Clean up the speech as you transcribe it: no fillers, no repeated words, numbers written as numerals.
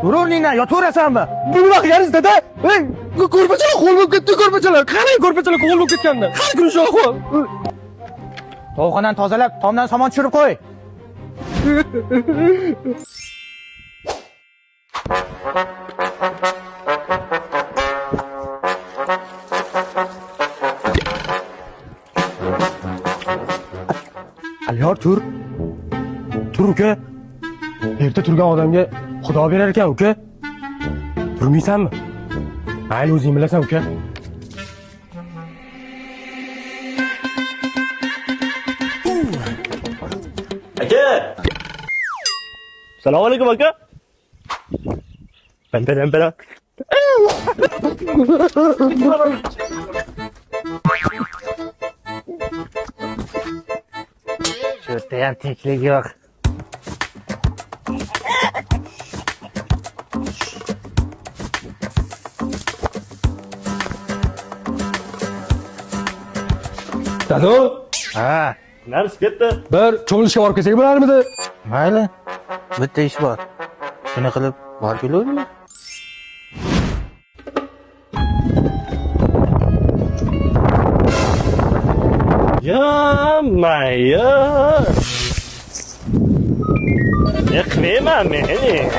Tur o'rningdan, yotaverasanmi? Buni vaqtgaringiz dada. Ey, ko'rpachalar qo'l bo'lib ketdi, ko'rpachalar. Qarang, ko'rpachalar qo'l bo'lib ketganda. Har kuni shu ahvol. Tovuqxonani tozalab, tomdan somon tushirib qo'y. Aliyor, tur. Tur uka. Erta turgan odamga Xudo berar ekan uka. Turmaysanmi? Mayli, o'zing bilasan uka. Aka! Assalomu alaykum aka. Pampa. Shu yerda ham tinchlik yo'q. Dado? Ha, narsa ketdi. Bir cho'milishga borib kelsak bo'larmidi? Mayli. Bitta ish bor. Shuni qilib borib kelavering. Ya Maya. Ne kıyma meni?